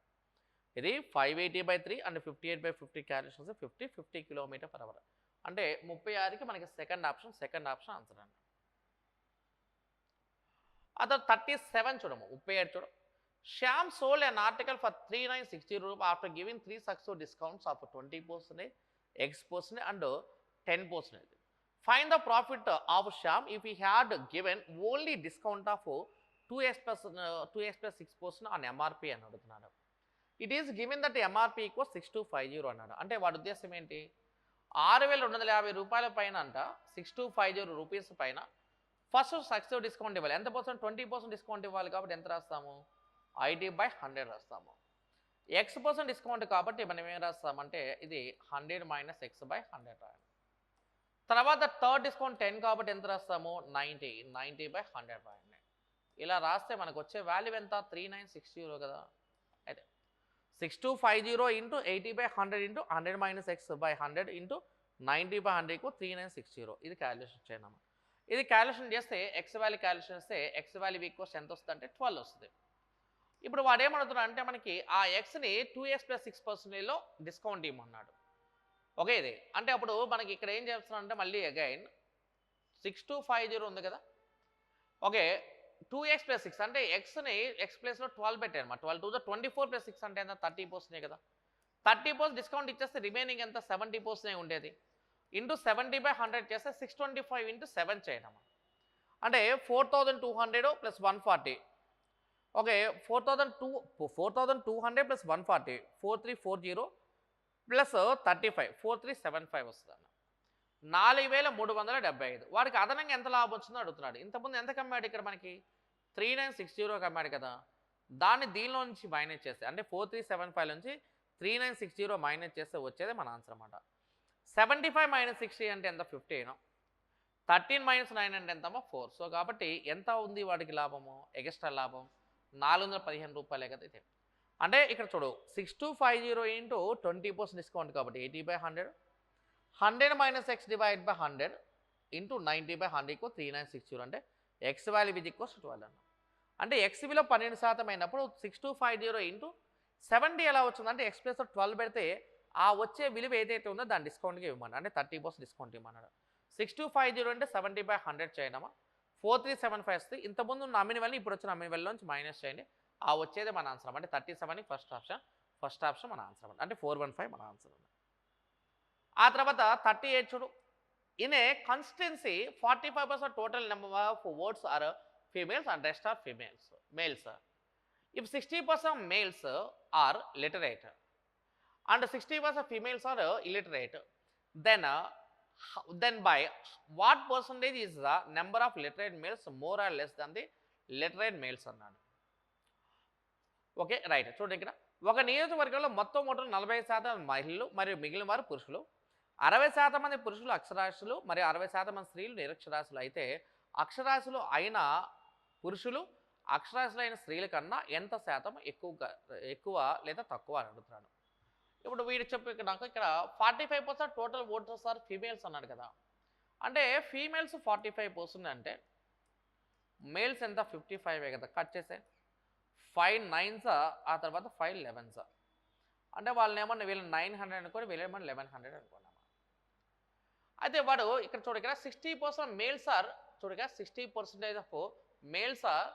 ఇది 580/3 అండ్ 58/50 క్యాలిక్యులేషన్స్ 50 km/h అంటే 36కి మనకి సెకండ్ ఆప్షన్ ఆన్సర్ అండి. అతను 37 చూడము 37 చూడ. Shyam sold an article for 3960 rupees after giving 3 successive discounts of 20%, X% and 10%. Find the profit of Shyam if he had given only discount of 2x plus 6% on MRP అని అడుగుతున్నాడు. It is given that MRP equal 6250 అన్నాడు. అంటే వాడి ఉద్దేశం ఏంటి 6250 రూపాయల పైన అంట 6250 రూపీస్ పైన ఫస్ట్ సక్సెసివ్ డిస్కౌంట్ ఇవ్వాలి. ఎంత పర్సెంట్ 20% డిస్కౌంట్ ఇవ్వాలి కాబట్టి ఎంత రాస్తాము 80/100 రాస్తాము. X% డిస్కౌంట్ కాబట్టి మనం ఏం రాస్తామంటే ఇది 100 - X/100 రాయాలి. తర్వాత థర్డ్ డిస్కౌంట్ 10 కాబట్టి ఎంత రాస్తాము 90/100 రాయండి. ఇలా రాస్తే మనకు వచ్చే వాల్యూ ఎంత 3960 కదా. అయితే 6250 into 80/100 into 100 minus X by 100 into 90/100 = 3960. ఇది క్యాలిక్యులేషన్ చేయనమ్మా. ఇది క్యాలిక్యులేషన్ చేస్తే ఎక్స్ వాల్యూ క్యాలిక్యులేషన్ చేస్తే ఎక్స్ వాల్యూ ఈక్వల్స్ ఎంత వస్తుంది అంటే 12 వస్తుంది. ఇప్పుడు వాడు ఏమడుగుతున్నాడు అంటే మనకి ఆ ఎక్స్ని 2x + 6%లో డిస్కౌంట్ ఇవ్వమన్నాడు. ఓకే, ఇది అంటే అప్పుడు మనకి ఇక్కడ ఏం చేస్తున్నాం అంటే మళ్ళీ అగైన్ 6250 ఉంది కదా. ఓకే, 2x + 6 అంటే ఎక్స్ని ఎక్స్ ప్లేస్లో 12 పెట్టాను అన్నమాట. 12 2 24 + 6 అంటే ఎంత 30% కదా. 30% డిస్కౌంట్ ఇచ్చేస్తే రిమైనింగ్ ఎంత 70% ఉండేది. ఇంటూ 70/100 చేస్తే 625 ఇంటూ 7 చేయడం అంటే 4200 + 140. ఓకే, 4200 + 140 4340 ప్లస్ 35 4375 వస్తుంది అన్న 4375. వాడికి అదనంగా ఎంత లాభం వచ్చిందో అడుగుతున్నాడు. ఇంతకుముందు ఎంత కమ్మాడు ఇక్కడ మనకి 3960 కమ్మాడు కదా. దాన్ని దీనిలో నుంచి మైనస్ చేస్తే అంటే 4375 నుంచి 3960 మైనస్ చేస్తే వచ్చేది మన ఆన్సర్ అన్నమాట. 75 - 60 అంటే ఎంత 15. 13 - 9 అంటే ఎంతమ్మా 4. సో కాబట్టి ఎంత ఉంది వాడికి లాభము ఎక్స్ట్రా లాభం 415 రూపాయలే కదా. అయితే అంటే ఇక్కడ చూడు 6250 ఇంటూ 20% డిస్కౌంట్ కాబట్టి 80/100 100 minus X divide by 100 into 90/100 = 3960. అంటే ఎక్స్ వాల్యూ విజ్ ఈక్వల్స్ 12 అన్న. అంటే ఎక్స్ విలువ 12% అయినప్పుడు 6250 ఇంటూ 70 ఎలా వచ్చిందంటే ఎక్స్ ప్లస్ 12 పెడితే ఆ వచ్చే విలువ ఏదైతే ఉందో దాని డిస్కౌంట్గా ఇవ్వమన్నాడు. అంటే 30% డిస్కౌంట్ ఇవ్వమన్నాడు. 6250 అంటే 70/100 చేయడమా 4375 వస్తుంది. ఇంతకుముందు ఉన్న అమ్మిన వెళ్ళి ఇప్పుడు వచ్చిన అమ్మిన వెళ్ళలోంచి మైనస్ చేయండి. ఆ వచ్చేది మన ఆన్సర్ అంటే 37 ఫస్ట్ ఆప్షన్ మన ఆన్సర్ అంటే 415 మన ఆన్సర్. ఆ తర్వాత 38 చూడు. In a constituency 45% total number of votes are females and rest are males. If 60% males are literate and 60% females are illiterate, then by what percentage is the number of literate males more or less than the literate males అన్నాడు. Okay right. చూడండి ఇక్కడ ఒక నియోజకవర్గంలో మొత్తం ఓటర్లు 40% మహిళలు మరియు మిగిలిన వారు పురుషులు. 60% మంది పురుషులు అక్షరాస్యులు మరియు 60% మంది స్త్రీలు నిరక్షరాస్యులు. అయితే అక్షరాస్యులు అయిన పురుషులు అక్షరాస్యులైన స్త్రీల కన్నా ఎంత శాతం ఎక్కువ లేదా తక్కువ అని అడుగుతున్నాడు. ఇప్పుడు వీడు చెప్పి నాకు ఇక్కడ 45% టోటల్ ఓటర్స్ ఆర్ ఫీమేల్స్ అన్నాడు కదా. అంటే ఫీమేల్స్ 45% అంటే మేల్స్ ఎంత 55 కదా. కట్ చేసే 5 9s ఆ తర్వాత 5 11s. అంటే వాళ్ళని ఏమన్నా వీళ్ళు 900 అనుకోని వీళ్ళేమన్నా 1100 అనుకున్నామా. అయితే వాడు ఇక్కడ చూడ ఇక్కడ 60% మేల్స్ ఆర్ చూడగా 60% ఆఫ్ మేల్స్ ఆర్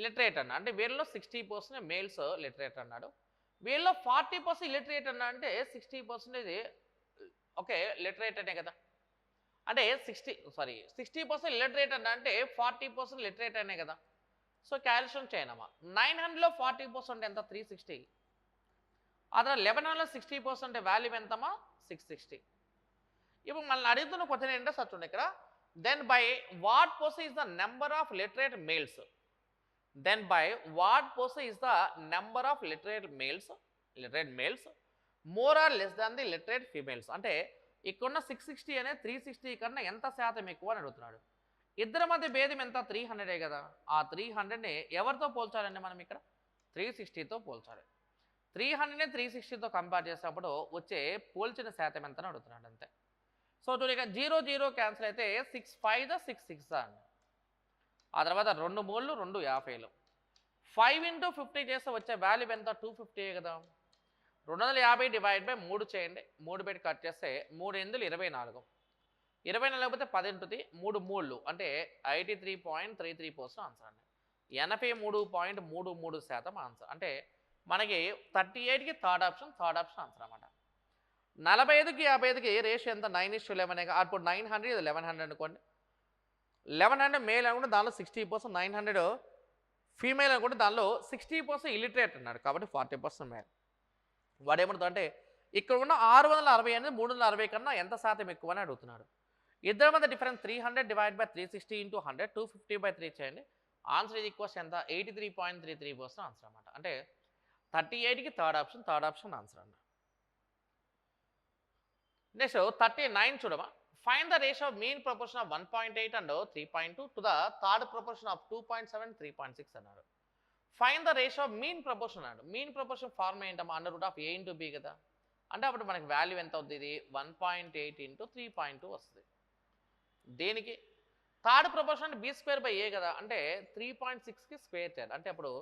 లిటరేట్ అన్న. అంటే వీళ్ళలో 60% మేల్స్ లిటరేట్ అన్నాడు. వీళ్ళలో 40% ఇలిటరేట్ అన్నా అంటే 60% ఓకే లిటరేట్ అనే కదా. అంటే 60% ఇలిటరేట్ అన్నా అంటే 40% లిటరేట్ అనే కదా. So calculation చేయనమ్మా. 900లో 40% ఎంత 360. అదే 1100లో 60% వాల్యూ ఎంతమ్మా 660. ఇప్పుడు మనల్ని అడుగుతున్న క్వశ్చన్ ఏంటో చూడండి ఇక్కడ. Then by what percent is the number of literate males then by what percent is the number of literate males more or less than the literate females. అంటే ఇక్కడున్న 660 అనే 360 కన్నా ఎంత శాతం ఎక్కువ అని అడుగుతున్నాడు. ఇద్దరి మధ్య భేదం ఎంత 300 కదా. ఆ 300ని ఎవరితో పోల్చాలండి మనం ఇక్కడ 360తో పోల్చాలి. 300ని 360తో కంపేర్ చేసినప్పుడు వచ్చే పోల్చిన శాతం ఎంత అని అడుగుతున్నాడు అంతే. సో చూడగా 0 0 క్యాన్సిల్ అయితే 6 5 6 6 అండి. ఆ తర్వాత 2 3లు 2 50లు 5 ఇంటూ 50 చేస్తే వచ్చే వాల్యూ ఎంత 250 కదా. 250 డివైడ్ బై 3 చేయండి. 3 పెట్టి కట్ చేస్తే 3 8 24. 24 లేకపోతే 10 ఉంటుంది. 3 3లు అంటే 83.33% ఆన్సర్ అండి. 83.33% ఆన్సర్. అంటే మనకి 38కి థర్డ్ ఆప్షన్ ఆన్సర్ అన్నమాట. 45కి 55కి రేషియో ఎంత 9:11. అప్పుడు 900 ఇది 1100 అనుకోండి. 1100 మేల్ అనుకుంటే దానిలో 60%, 900 ఫీమేల్ అనుకుంటే దానిలో 60% ఇలిటరేట్ అన్నాడు కాబట్టి 40% మేల్. వాడు ఏమంటుంది అంటే ఇక్కడ ఉన్న 660 అనేది 360 కన్నా ఎంత శాతం ఎక్కువ అని అడుగుతున్నాడు. ఇద్దరి మధ్య డిఫరెన్స్ 300 డివైడ్ బై 360 ఇంటూ 100 250/3 చేయండి. ఆన్సర్ ఇది ఈక్వల్స్ ఎంత 83.33% ఆన్సర్ అన్నమాట. అంటే 38కి థర్డ్ ఆప్షన్ ఆన్సర్ అన్న. Next 39 చూడమా. Find the ratio of mean proportion of 1.8 and 3.2 to the third proportion of 2.7 3.6 అన్నారు. Fine the ratio of mean proportion అన్నాడు. మీన్ ప్రపోర్షన్ ఫార్ములా ఏంటమ్మా? Under root of A into B కదా. అంటే అప్పుడు మనకి value ఎంత అవుతుంది? ఇది 1.8 ఇంటూ 3.2 వస్తుంది. దేనికి? థర్డ్ ప్రపోర్షన్ అంటే బి స్క్వేర్ బై ఏ కదా. అంటే 3.6కి స్క్వేర్ చేయాలి. అంటే అప్పుడు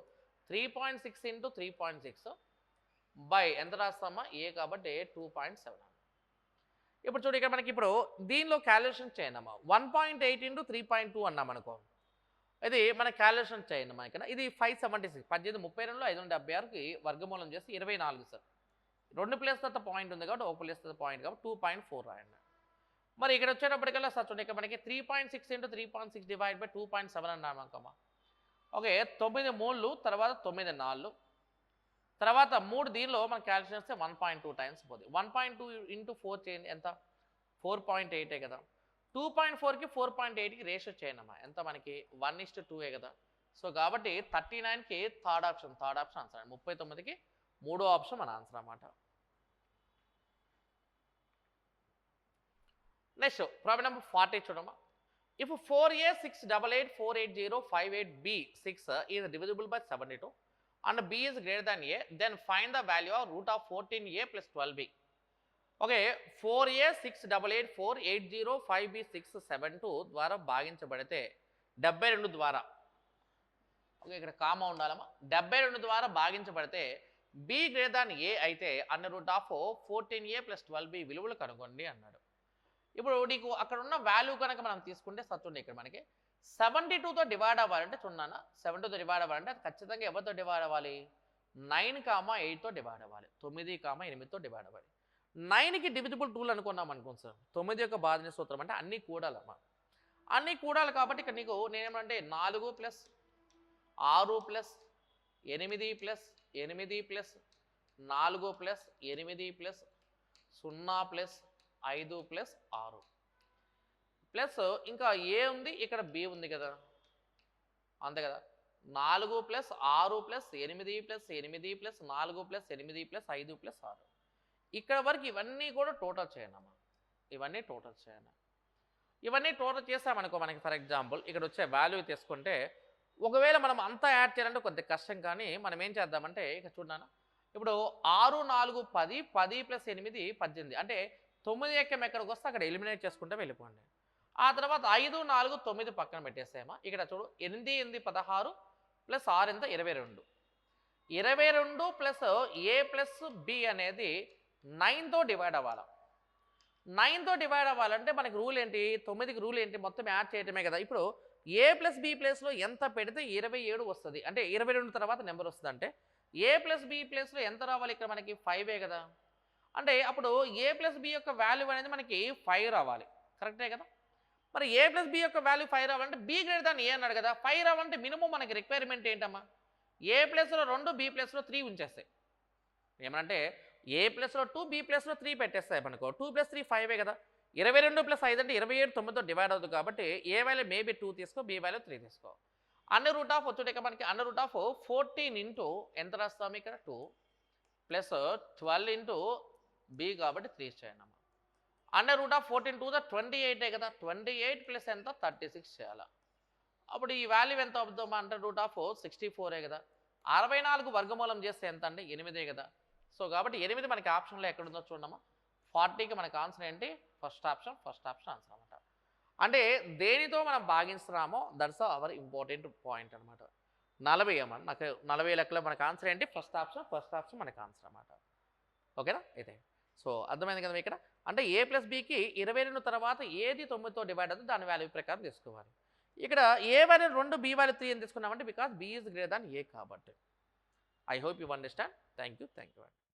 3.6 ఇంటూ 3.6 బై ఎంత రాస్తామా? ఏ కాబట్టి 2.7. ఇప్పుడు చూడు ఇక్కడ మనకి ఇప్పుడు దీనిలో క్యాలిక్యులేషన్ చేయండి అమ్మా. 1.8 ఇంటూ 3.2 అన్నాం అనుకో. ఇది మన క్యాలిక్యులేషన్ చేయండి అమ్మా. ఇక్కడ ఇది 576 1832 576కి వర్గమూలం చేసి 24 సార్. 2 ప్లేస్ తర్వాత పాయింట్ ఉంది కాబట్టి 1 ప్లేస్ తర్వాత పాయింట్ కాబట్టి 2.4 రాయండి. మరి ఇక్కడ వచ్చేటప్పటికల్లా సార్ చూడండి, ఇక్కడ మనకి 3.6 ఇంటూ 3.6 డివైడ్ బై 2.7 అన్నాం అనుకోమా. ఓకే, 9 3లు తర్వాత 9 4 తర్వాత 3 దీనిలో మనం క్యాలిక్యులేషన్ చేస్తే 1.2 టైమ్స్ పోతుంది. 1.2 ఇంటూ 4 చేయండి ఎంత? 4.8 కదా. 2.4కి 4.8కి రేషియో చేయండి అమ్మా. ఎంత మనకి? 1:2 కదా. సో కాబట్టి 39కి థర్డ్ ఆప్షన్ ఆన్సర్. 39కి మూడో ఆప్షన్ మన ఆన్సర్ అన్నమాట. నెక్స్ట్ ప్రాబ్లం నెంబర్ 40 చూడమ్మా. If 4a 688 480 58b 6 is divisible by 72 and b is greater than a, then find the value of root of 14a plus 12b. Okay, 4a 688 480 5b 672 ద్వారా భాగించబడితే 72 ద్వారా, okay ఇక్కడ comma ఉండాలమ్మా, 72 ద్వారా భాగించబడితే b greater than a అయితే under root of 14a plus 12b విలువలు కనుగొండి అన్నాడు. ఇప్పుడు నీకు అక్కడ ఉన్న వాల్యూ కనుక మనం తీసుకుంటే సత్తుండే ఇక్కడ మనకి 72తో డివైడ్ అవ్వాలంటే చూడన్నా, 72తో డివైడ్ అవ్వాలంటే అది ఖచ్చితంగా ఎవరితో డివైడ్ అవ్వాలి? 9,8తో డివైడ్ అవ్వాలి. 9,8తో డివైడ్ అవ్వాలి. 9కి డివిజిబుల్ 2 అనుకున్నాం అనుకోండి సార్. 9 యొక్క భాజన సూత్రం అంటే అన్నీ కూడాలమ్మా. అన్నీ కూడాలి కాబట్టి ఇక్కడ నీకు నేనేమంటే 4 plus 6 plus 8 plus 8 plus 4 plus 8 plus 0 plus 5 plus 6 plus ఇంకా ఏ ఉంది, ఇక్కడ బి ఉంది కదా, అంతే కదా. 4 plus 6 plus 8 plus 8 plus 4 plus 8 plus 5 plus 6. ఇక్కడ వరకు ఇవన్నీ కూడా టోటల్ చేయండి అమ్మా. ఇవన్నీ టోటల్ చేయండి. ఇవన్నీ టోటల్ చేసామనుకో మనకి ఫర్ ఎగ్జాంపుల్ ఇక్కడ వచ్చే వాల్యూ తీసుకుంటే, ఒకవేళ మనం అంతా యాడ్ చేయాలంటే కొద్దిగా కష్టం, కానీ మనం ఏం చేద్దామంటే ఇక్కడ చూడన్నా, ఇప్పుడు 6 4 10 10 ప్లస్ 8 18 అంటే 9 ఎక్కం ఎక్కడికి వస్తే అక్కడ ఎలిమినేట్ చేసుకుంటే వెళ్ళిపోండి. ఆ తర్వాత 5 4 9 పక్కన పెట్టేసామా. ఇక్కడ చూడు 8 8 16 ప్లస్ 6 ఎంత 22. 22 ప్లస్ ఏ ప్లస్ బి అనేది 9తో డివైడ్ అవ్వాలి. 9తో డివైడ్ అవ్వాలంటే మనకి రూల్ ఏంటి? 9కి రూల్ ఏంటి? మొత్తం యాడ్ చేయటమే కదా. ఇప్పుడు ఏ ప్లస్ బి ప్లేస్లో ఎంత పెడితే 27 వస్తుంది, అంటే 22 తర్వాత నెంబర్ వస్తుంది. అంటే ఏ ప్లస్ బి ప్లేస్లో ఎంత రావాలి? ఇక్కడ మనకి 5 కదా. అంటే అప్పుడు ఏ ప్లస్ బి యొక్క వాల్యూ అనేది మనకి 5 రావాలి. కరెక్టే కదా. మరి ఏ ప్లస్ బి యొక్క వాల్యూ 5 రావాలంటే బి గ్రేటర్ దాన్ ఏ అన్నాడు కదా. 5 రావాలంటే మినిమం మనకి రిక్వైర్మెంట్ ఏంటమ్మా? ఏ ప్లస్లో 2 బి ప్లస్లో 3 ఉంచేస్తాయి. ఏమనంటే ఏ ప్లస్లో 2 బి ప్లస్లో 3 పెట్టేస్తాయి మనకు. 2 ప్లస్ 3 5 కదా. 22 ప్లస్ 5 అంటే 27 9తో డివైడ్ అవుతుంది కాబట్టి ఏ వాల్యూ మేబీ 2 తీసుకో, బి వాల్యూ 3 తీసుకో. అండర్ రూట్ ఆఫ్ వచ్చేట మనకి అండర్ రూట్ ఆఫ్ 14 ఇంటూ ఎంత రాస్తాము ఇక్కడ 2 ప్లస్ 12 ఇంటూ బి కాబట్టి 3 చేయండి అమ్మా. అండర్ రూట్ ఆఫ్ 14 2 28 కదా. 28 ప్లస్ ఎంత 36 చేయాలా. అప్పుడు ఈ వాల్యూ ఎంత అవుతుందో అండర్ రూట్ ఆఫ్ 64 కదా. 64 వర్గమూలం చేస్తే ఎంత అండి 8 కదా. సో కాబట్టి 8 మనకి ఆప్షన్లో ఎక్కడుందో చూడమ్మా. 40కి మనకి ఆన్సర్ ఏంటి? ఫస్ట్ ఆప్షన్ ఆన్సర్ అనమాట. అంటే దేనితో మనం భాగిస్తున్నామో దట్స్ అవర్ ఇంపార్టెంట్ పాయింట్ అనమాట. 40 అన్నమాట. నాకు 40 లెక్కలో మనకు ఆన్సర్ ఏంటి? ఫస్ట్ ఆప్షన్ మనకి ఆన్సర్ అనమాట. ఓకేనా? అయితే సో అర్థమైంది కదా ఇక్కడ. అంటే ఏ ప్లస్ బికి 22 తర్వాత ఏది 9తో డివైడ్ అవుతుంది దాని వాల్యూ ప్రకారం తీసుకోవాలి. ఇక్కడ ఏ వాల్యూ 2 బి వాల్యూ 3 అని తీసుకున్నామంటే because B is greater than A కాబట్టి. I hope you understand. Thank you.